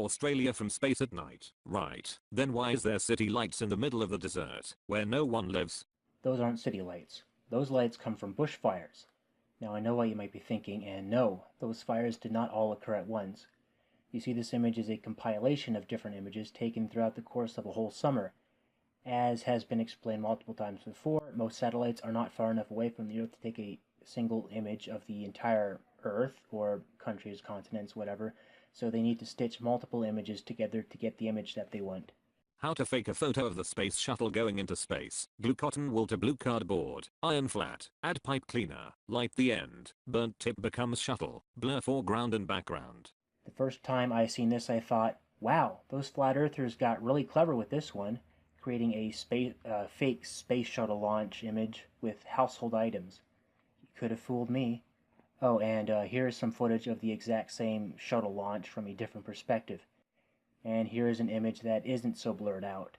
Australia from space at night. Right. Then why is there city lights in the middle of the desert, where no one lives? Those aren't city lights. Those lights come from bushfires. Now I know what you might be thinking, and no, those fires did not all occur at once. You see, this image is a compilation of different images taken throughout the course of a whole summer. As has been explained multiple times before, most satellites are not far enough away from the Earth to take a single image of the entire Earth, or countries, continents, whatever, so they need to stitch multiple images together to get the image that they want. How to fake a photo of the space shuttle going into space. Glue cotton wool to blue cardboard. Iron flat. Add pipe cleaner. Light the end. Burnt tip becomes shuttle. Blur foreground and background. The first time I seen this, I thought, wow, those flat earthers got really clever with this one, creating a fake space shuttle launch image with household items. You could have fooled me. Oh, and here's some footage of the exact same shuttle launch from a different perspective. And here is an image that isn't so blurred out.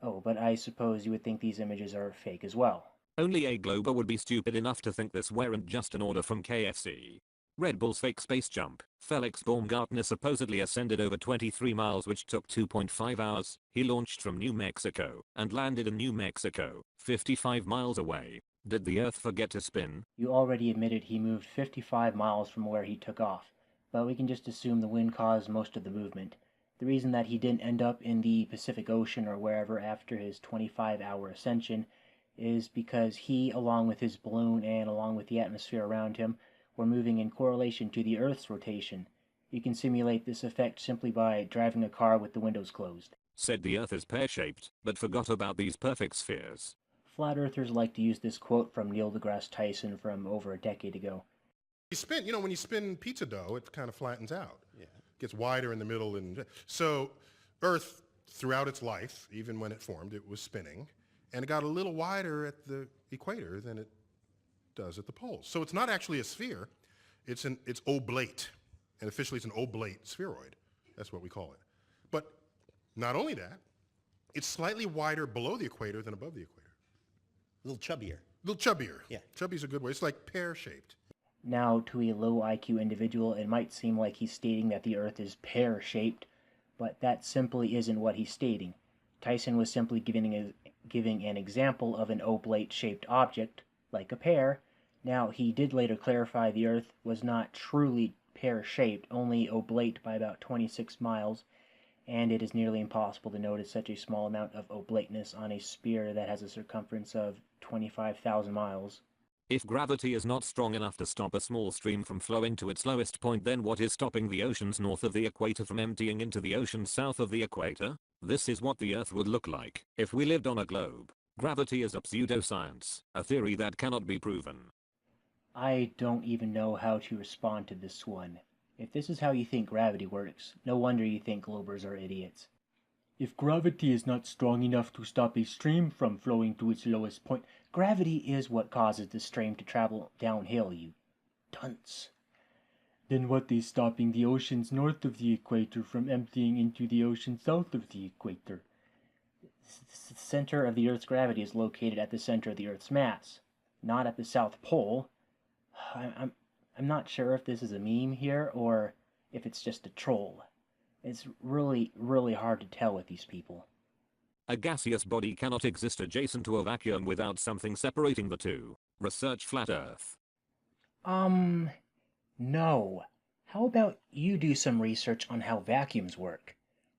Oh, but I suppose you would think these images are fake as well. Only a Glober would be stupid enough to think this weren't just an order from KFC. Red Bull's fake space jump. Felix Baumgartner supposedly ascended over 23 miles, which took 2.5 hours. He launched from New Mexico and landed in New Mexico, 55 miles away. Did the Earth forget to spin? You already admitted he moved 55 miles from where he took off, but we can just assume the wind caused most of the movement. The reason that he didn't end up in the Pacific Ocean or wherever after his 25-hour ascension is because he, along with his balloon and along with the atmosphere around him, were moving in correlation to the Earth's rotation. You can simulate this effect simply by driving a car with the windows closed. Said the Earth is pear-shaped, but forgot about these perfect spheres. Flat Earthers like to use this quote from Neil deGrasse Tyson from over a decade ago. When you spin pizza dough, it kind of flattens out. Yeah. It gets wider in the middle. And so Earth, throughout its life, even when it formed, it was spinning. And it got a little wider at the equator than it does at the poles. So it's not actually a sphere. It's oblate. And officially it's an oblate spheroid. That's what we call it. But not only that, it's slightly wider below the equator than above the equator. A little chubbier. A little chubbier. Yeah. Chubby's a good way. It's like pear-shaped. Now, to a low IQ individual, it might seem like he's stating that the Earth is pear-shaped, but that simply isn't what he's stating. Tyson was simply giving an example of an oblate-shaped object, like a pear. Now, he did later clarify the Earth was not truly pear-shaped, only oblate by about 26 miles, and it is nearly impossible to notice such a small amount of oblateness on a sphere that has a circumference of 25,000 miles. If gravity is not strong enough to stop a small stream from flowing to its lowest point, then what is stopping the oceans north of the equator from emptying into the oceans south of the equator? This is what the Earth would look like if we lived on a globe. Gravity is a pseudoscience, a theory that cannot be proven. I don't even know how to respond to this one. If this is how you think gravity works, no wonder you think globers are idiots. If gravity is not strong enough to stop a stream from flowing to its lowest point, gravity is what causes the stream to travel downhill, you dunce. Then what is stopping the oceans north of the equator from emptying into the ocean south of the equator? The center of the Earth's gravity is located at the center of the Earth's mass, not at the South Pole. I'm not sure if this is a meme here or if it's just a troll. It's really, really hard to tell with these people. A gaseous body cannot exist adjacent to a vacuum without something separating the two. Research Flat Earth. No. How about you do some research on how vacuums work?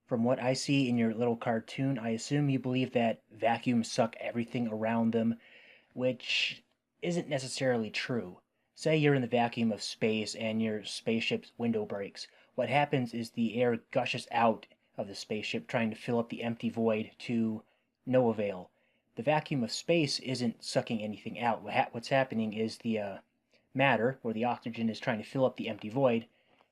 From what I see in your little cartoon, I assume you believe that vacuums suck everything around them, which isn't necessarily true. Say you're in the vacuum of space and your spaceship's window breaks. What happens is the air gushes out of the spaceship trying to fill up the empty void to no avail. The vacuum of space isn't sucking anything out. What's happening is the matter, or the oxygen, is trying to fill up the empty void,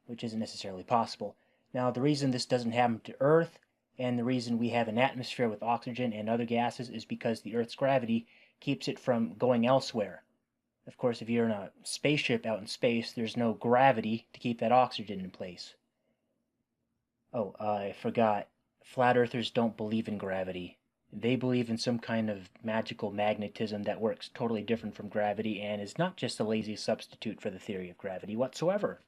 which isn't necessarily possible. Now, the reason this doesn't happen to Earth, and the reason we have an atmosphere with oxygen and other gases, is because the Earth's gravity keeps it from going elsewhere. Of course, if you're in a spaceship out in space, there's no gravity to keep that oxygen in place. Oh, I forgot. Flat Earthers don't believe in gravity. They believe in some kind of magical magnetism that works totally different from gravity and is not just a lazy substitute for the theory of gravity whatsoever.